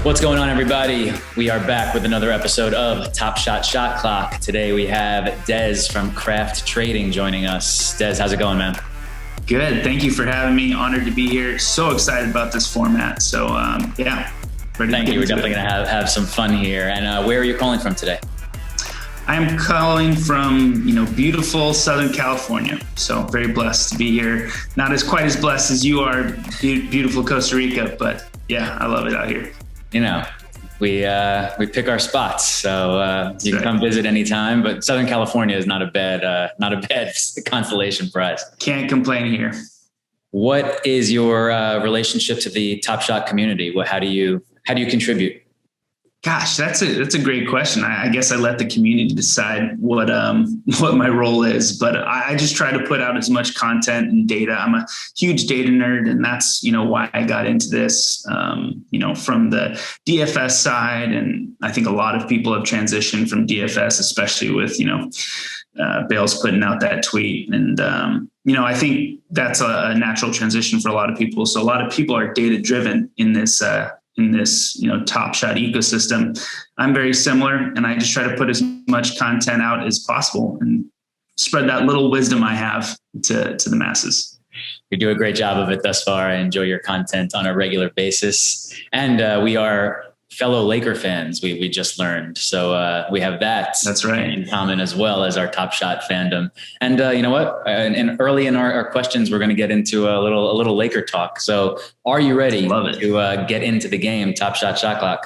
What's going on, everybody? We are back with another episode of Top Shot Shot Clock. Today we have Des from KRHFT Trading joining us. Des, how's it going, man? Good. Thank you for having me. Honored to be here. So excited about this format. So, yeah. Thank you. We're definitely going to have some fun here. And where are you calling from today? I'm calling from, beautiful Southern California. So very blessed to be here. Not as quite as blessed as you are, beautiful Costa Rica, but yeah, I love it out here. We pick our spots, so you can come visit anytime. But Southern California is not a bad constellation for us. Can't complain here. What is your relationship to the Top Shot community? How do you contribute? Gosh, that's a great question. I guess I let the community decide what my role is, but I just try to put out as much content and data. I'm a huge data nerd, and that's why I got into this. From the DFS side, and I think a lot of people have transitioned from DFS, especially with Bales putting out that tweet, and I think that's a natural transition for a lot of people. So a lot of people are data driven in this Top Shot ecosystem. I'm very similar, and I just try to put as much content out as possible and spread that little wisdom I have to the masses. You do a great job of it thus far. I enjoy your content on a regular basis, and we are fellow Laker fans. We just learned, so we have that. That's right, in common, as well as our Top Shot fandom. And you know what? And early in our questions, we're going to get into a little Laker talk. So, are you ready to get into the game? Top Shot Shot Clock.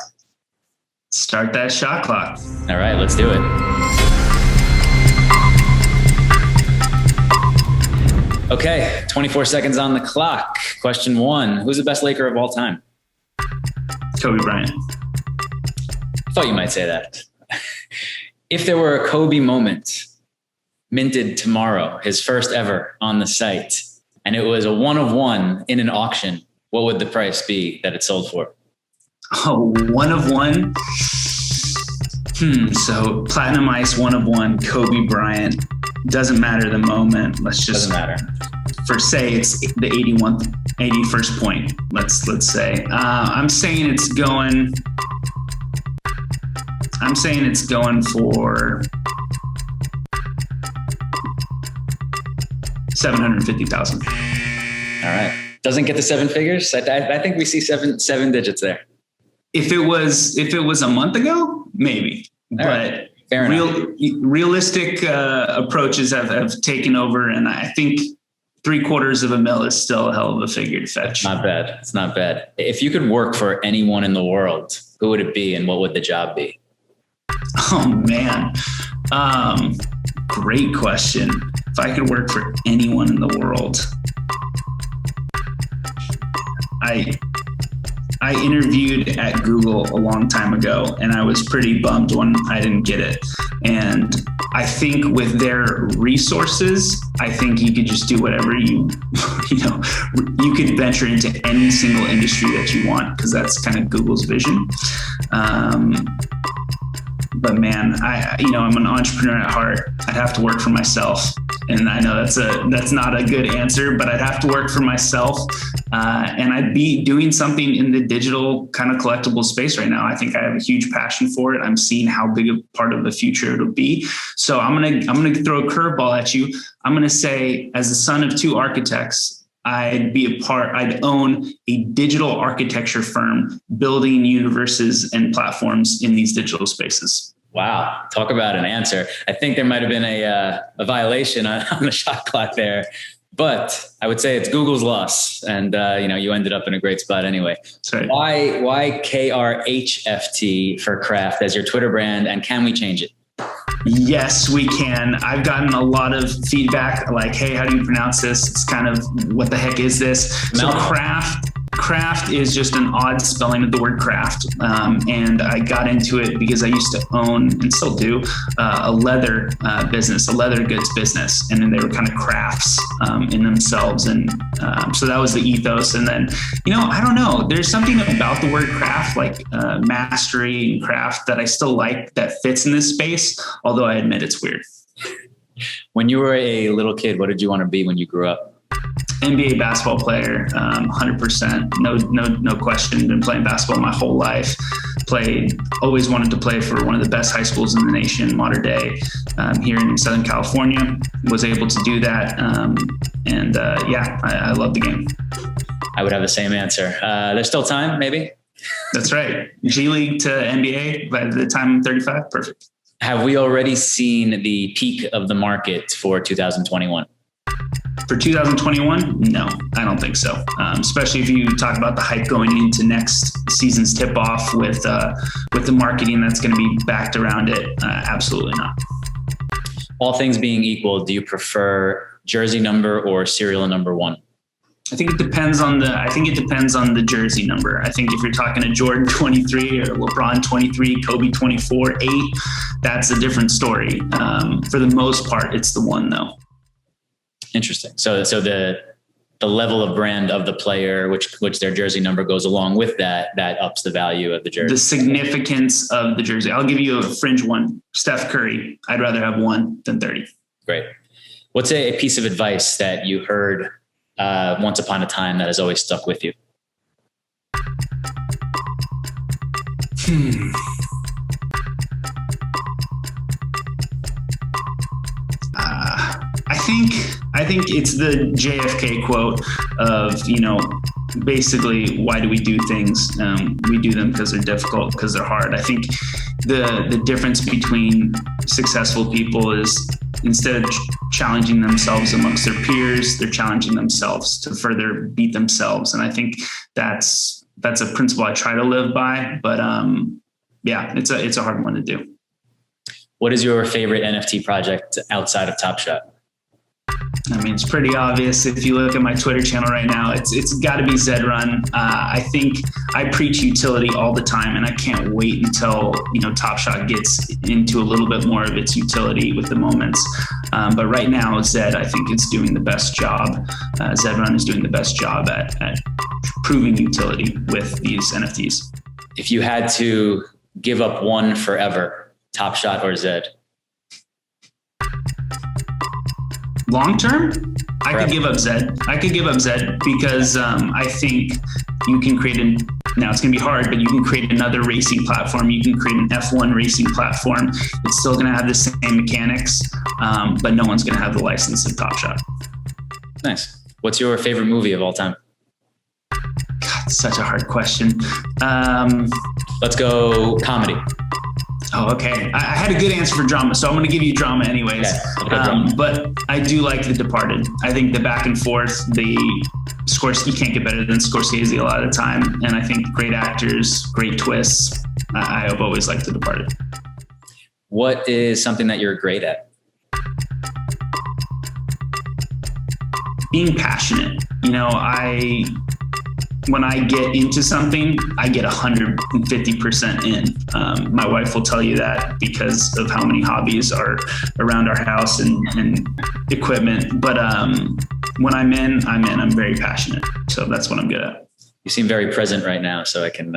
Start that shot clock. All right, let's do it. Okay, 24 seconds on the clock. Question 1: who's the best Laker of all time? Kobe Bryant. I thought you might say that. If there were a Kobe moment minted tomorrow, his first ever on the site, and it was a 1-of-1 in an auction, what would the price be that it sold for? Oh, 1-of-1. So platinum ice 1-of-1, Kobe Bryant. Doesn't matter the moment. Doesn't matter. For say it's the 81st point. Let's say. I'm saying it's going for $750,000. All right. Doesn't get to seven figures. I think we see seven digits there. If it was a month ago, maybe. All right. Fair enough. Realistic approaches have taken over, and I think $750,000 is still a hell of a figure to fetch. Not bad. It's not bad. If you could work for anyone in the world, who would it be, and what would the job be? Oh man, great question. If I could work for anyone in the world, I interviewed at Google a long time ago, and I was pretty bummed when I didn't get it. And I think with their resources, I think you could just do whatever you could venture into any single industry that you want, because that's kind of Google's vision. But man, I'm an entrepreneur at heart. I'd have to work for myself. And I know that's not a good answer, but I'd have to work for myself. And I'd be doing something in the digital kind of collectible space right now. I think I have a huge passion for it. I'm seeing how big a part of the future it'll be. So I'm gonna throw a curveball at you. I'm gonna say, as the son of two architects, I'd own a digital architecture firm building universes and platforms in these digital spaces. Wow. Talk about an answer. I think there might have been a violation on the shot clock there, but I would say it's Google's loss. And, you ended up in a great spot anyway. Right. Why KRHFT for KRHFT as your Twitter brand? And can we change it? Yes, we can. I've gotten a lot of feedback like, hey, how do you pronounce this? It's kind of, what the heck is this? So KRHFT is just an odd spelling of the word craft. And I got into it because I used to own, and still do, a leather business, a leather goods business. And then they were kind of crafts in themselves. And so that was the ethos. And then, I don't know, there's something about the word craft, like mastery and craft, that I still like, that fits in this space, although I admit it's weird. When you were a little kid, what did you want to be when you grew up? NBA basketball player, 100%. No question. Been playing basketball my whole life. Always wanted to play for one of the best high schools in the nation, modern day, here in Southern California. Was able to do that. I love the game. I would have the same answer. There's still time, maybe? That's right. G League to NBA by the time I'm 35. Perfect. Have we already seen the peak of the market for 2021? For 2021? No, I don't think so. Especially if you talk about the hype going into next season's tip off with the marketing that's going to be backed around it. Absolutely not. All things being equal, do you prefer jersey number or serial number 1? I think it depends on the jersey number. I think if you're talking a Jordan 23 or LeBron 23, Kobe 24, 8, that's a different story. For the most part, it's the 1 though. Interesting. So the level of brand of the player, which their jersey number goes along with that ups the value of the jersey. The significance of the jersey. I'll give you a fringe one. Steph Curry. I'd rather have 1 than 30. Great. What's a piece of advice that you heard once upon a time that has always stuck with you? I think it's the JFK quote of, basically, why do we do things? We do them because they're difficult, because they're hard. I think the difference between successful people is instead of challenging themselves amongst their peers, they're challenging themselves to further beat themselves. And I think that's a principle I try to live by. But it's a hard one to do. What is your favorite NFT project outside of Top Shot? I mean, it's pretty obvious. If you look at my Twitter channel right now, it's got to be Zed Run. I think I preach utility all the time, and I can't wait until Top Shot gets into a little bit more of its utility with the moments. But right now, Zed, I think it's doing the best job. Zed Run is doing the best job at proving utility with these NFTs. If you had to give up one forever, Top Shot or Zed? Long term, I could give up Zed. Because I think you can create now it's going to be hard, but you can create another racing platform. You can create an F1 racing platform. It's still going to have the same mechanics, but no one's going to have the license of Top Shot. Nice. What's your favorite movie of all time? God, such a hard question. Let's go comedy. Oh, okay. I had a good answer for drama, so I'm going to give you drama anyways. Okay, but I do like The Departed. I think the back and forth, you can't get better than Scorsese a lot of the time. And I think great actors, great twists. I have always liked The Departed. What is something that you're great at? Being passionate. When I get into something, I get 150% in. My wife will tell you that because of how many hobbies are around our house and equipment. But when I'm in. I'm very passionate. So that's what I'm good at. You seem very present right now, so I can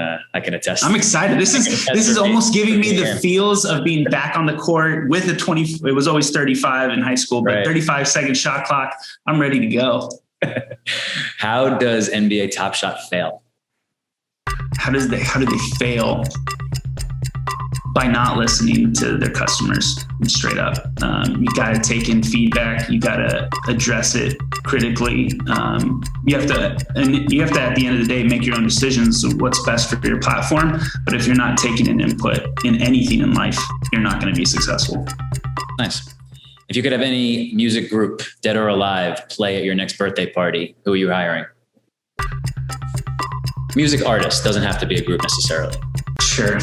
attest. I'm excited. This is almost giving me the feels of being back on the court with it was always 35 in high school, but 35-second shot clock. I'm ready to go. How does NBA Top Shot fail? How do they fail? By not listening to their customers, straight up. You got to take in feedback. You got to address it critically. You have to, at the end of the day, make your own decisions of what's best for your platform. But if you're not taking an input in anything in life, you're not going to be successful. Nice. If you could have any music group, dead or alive, play at your next birthday party, who are you hiring? Music artist, doesn't have to be a group necessarily. Sure.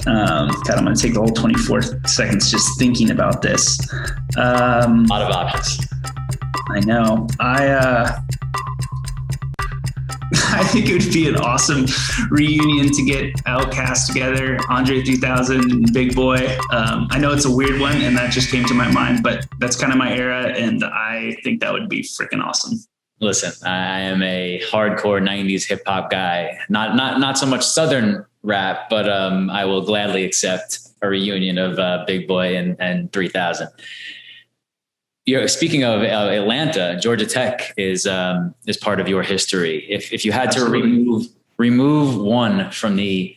God, I'm going to take the whole 24 seconds just thinking about this. A lot of options. I know. I think it would be an awesome reunion to get Outkast together, Andre 3000 and Big Boy. I know it's a weird one, and that just came to my mind, but that's kind of my era, and I think that would be freaking awesome. Listen, I am a hardcore 90s hip hop guy. Not so much Southern rap, but I will gladly accept a reunion of Big Boy and 3000. Speaking of Atlanta, Georgia Tech is part of your history. If you had Absolutely. to remove one from the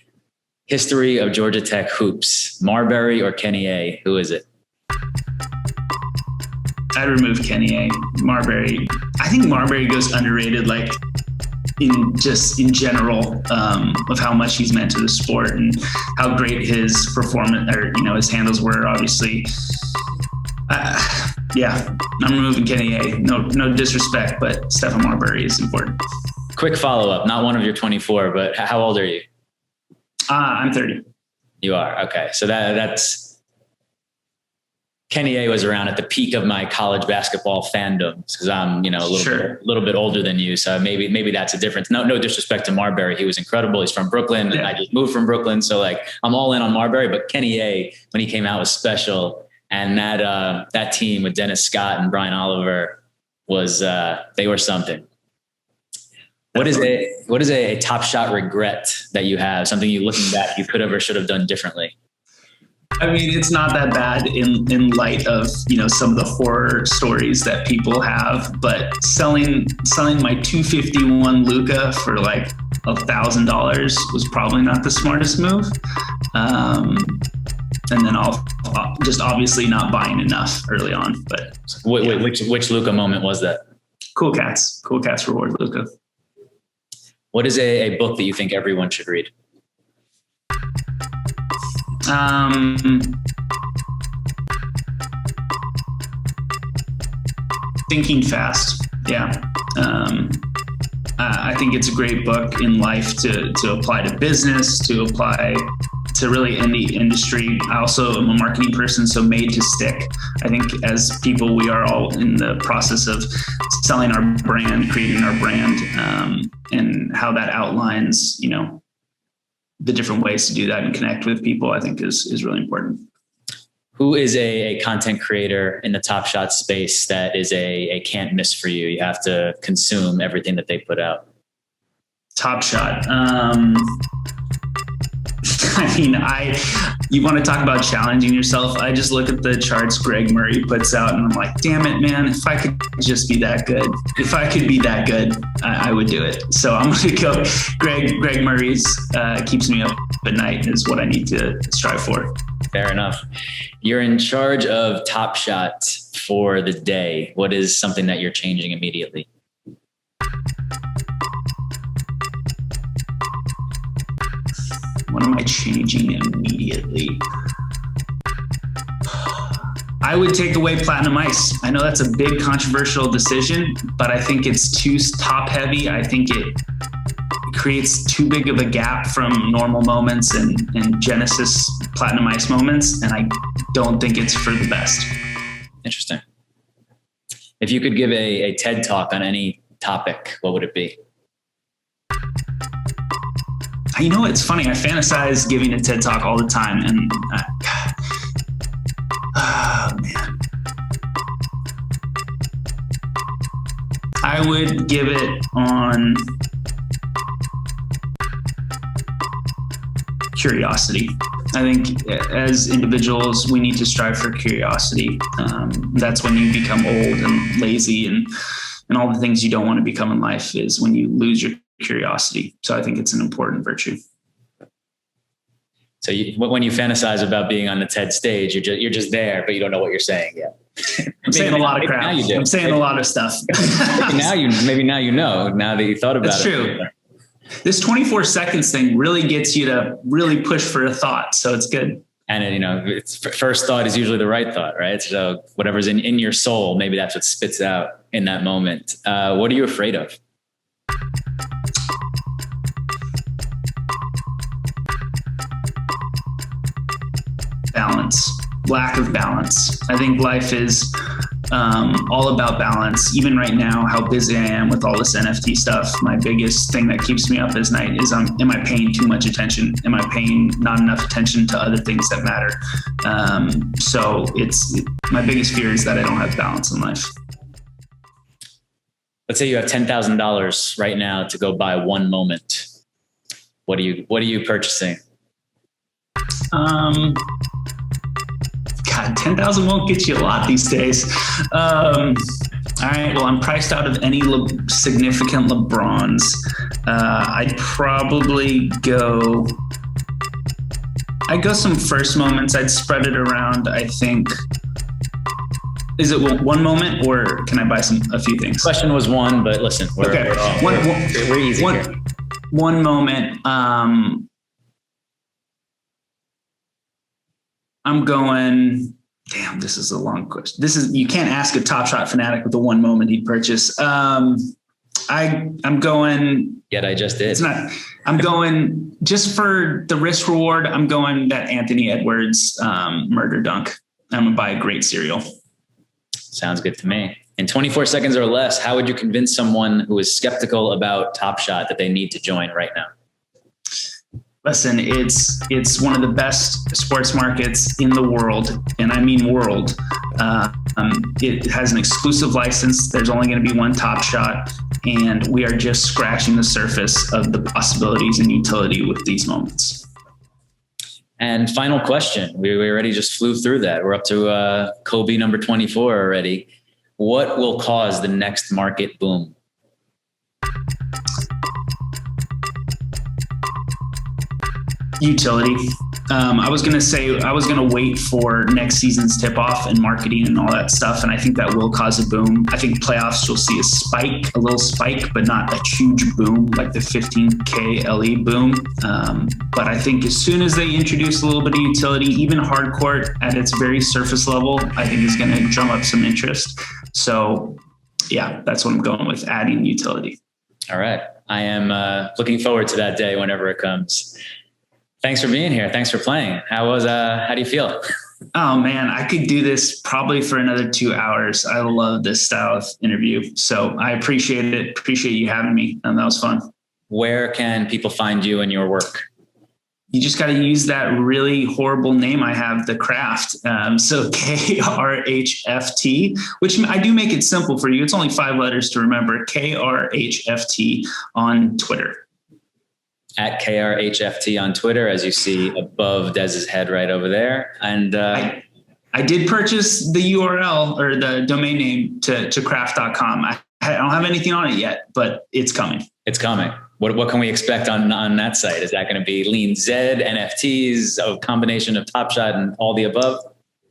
history of Georgia Tech hoops, Marbury or Kenny A, who is it? I'd remove Kenny A. Marbury. I think Marbury goes underrated, like in general, of how much he's meant to the sport and how great his performance or, his handles were, obviously. Yeah, I'm removing Kenny A. No disrespect, but Stephen Marbury is important. Quick follow-up, not one of your 24, but how old are you? I'm 30. You are? Okay. So that's Kenny A was around at the peak of my college basketball fandom because I'm, a little bit older than you. So maybe that's a difference. No disrespect to Marbury. He was incredible. He's from Brooklyn and I just moved from Brooklyn. So like I'm all in on Marbury, but Kenny A, when he came out, was special. And that team with Dennis Scott and Brian Oliver was, they were something. What is a Top Shot regret that you have? Something you looking back you could have or should have done differently? I mean, it's not that bad in light of, some of the horror stories that people have, but selling my 251 Luka for like $1,000 was probably not the smartest move. And then I'll just obviously not buying enough early on, but which Luka moment was that? Cool Cats reward Luka. What is a book that you think everyone should read? Thinking Fast. Yeah. I think it's a great book in life to apply to business, to apply to really any industry. I also am a marketing person, so made to stick. I think as people, we are all in the process of selling our brand, creating our brand, and how that outlines, the different ways to do that and connect with people, I think is really important. Who is a content creator in the Top Shot space that is a can't miss for you? You have to consume everything that they put out. Top Shot. You want to talk about challenging yourself? I just look at the charts Greg Murray puts out and I'm like, damn it, man, if I could just be that good, if I could be that good, I would do it. So I'm going to go Greg Murray's keeps me up at night is what I need to strive for. Fair enough. You're in charge of Top Shot for the day. What is something that you're changing immediately? What am I changing immediately? I would take away Platinum Ice. I know that's a big controversial decision, but I think it's too top heavy. I think it creates too big of a gap from normal moments and Genesis Platinum Ice moments. And I don't think it's for the best. Interesting. If you could give a TED talk on any topic, what would it be? It's funny. I fantasize giving a TED talk all the time. And oh man, I would give it on curiosity. I think as individuals, we need to strive for curiosity. That's when you become old and lazy and all the things you don't want to become in life is when you lose your curiosity. So I think it's an important virtue. So when you fantasize about being on the TED stage, you're just there, but you don't know what you're saying yet. I'm saying a lot of crap. I'm saying a lot of stuff. maybe now you know, now that you thought about it. That's true. This 24 seconds thing really gets you to really push for a thought. So it's good. And it's first thought is usually the right thought, right? So whatever's in your soul, maybe that's what spits out in that moment. What are you afraid of? Balance, lack of balance. I think life is all about balance. Even right now, how busy I am with all this NFT stuff, my biggest thing that keeps me up at night is am I paying too much attention? Am I paying not enough attention to other things that matter? So my biggest fear is that I don't have balance in life. Let's say you have $10,000 right now to go buy one moment. What are you purchasing? God, 10,000 won't get you a lot these days. All right. Well, I'm priced out of any significant LeBrons. I'd probably go some first moments. I'd spread it around. I think. Is it one moment, or can I buy a few things? Question was one, but listen, we're easy here. One moment. I'm going. Damn, this is a long question. You can't ask a Top Shot fanatic with the one moment he'd purchase. I'm going. Yet I just did. It's not. I'm going just for the risk reward. I'm going that Anthony Edwards murder dunk. I'm gonna buy a great cereal. Sounds good to me. In 24 seconds or less, how would you convince someone who is skeptical about Top Shot that they need to join right now? Listen, it's one of the best sports markets in the world, and I mean world. It has an exclusive license. There's only going to be one Top Shot, and we are just scratching the surface of the possibilities and utility with these moments. And final question. We already just flew through that. We're up to Kobe number 24 already. What will cause the next market boom? Utility. I was going to wait for next season's tip off and marketing and all that stuff. And I think that will cause a boom. I think playoffs you'll see a little spike, but not a huge boom like the 15K LE boom. But I think as soon as they introduce a little bit of utility, even hard court at its very surface level, I think is going to drum up some interest. So yeah, that's what I'm going with, adding utility. All right. I am looking forward to that day whenever it comes. Thanks for being here. Thanks for playing. How do you feel? Oh man, I could do this probably for another 2 hours. I love this style of interview. So I appreciate it. Appreciate you having me. And that was fun. Where can people find you and your work? You just got to use that really horrible name I have, the craft. So KRHFT, which I do make it simple for you. It's only 5 letters to remember. KRHFT on Twitter. At KRHFT on Twitter, as you see above Dez's head right over there. And I did purchase the URL or the domain name to craft.com. I don't have anything on it yet, but it's coming. It's coming. What can we expect on that site? Is that going to be lean Z, NFTs, a combination of Top Shot and all the above?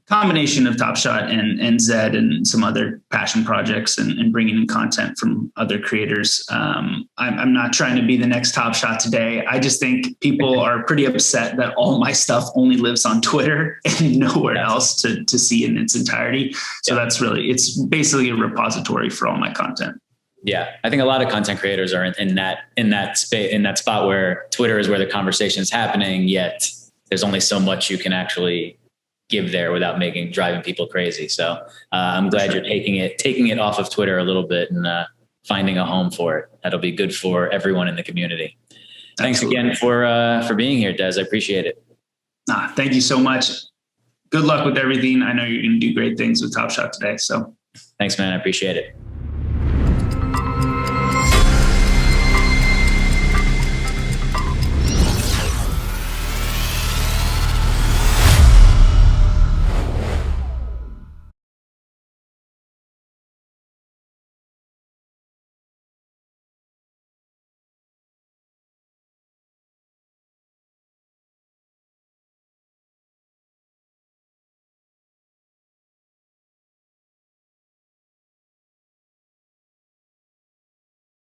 Combination of Top Shot and Zed and some other passion projects and bringing in content from other creators. I'm not trying to be the next Top Shot today. I just think people are pretty upset that all my stuff only lives on Twitter and nowhere else to see in its entirety. So it's basically a repository for all my content. Yeah, I think a lot of content creators are in that spot where Twitter is where the conversation is happening. Yet there's only so much you can actually give there without driving people crazy. So I'm glad you're taking it off of Twitter a little bit and finding a home for it. That'll be good for everyone in the community. Thanks again for being here, Des. I appreciate it. Thank you so much. Good luck with everything. I know you're going to do great things with Top Shot today. So thanks, man. I appreciate it.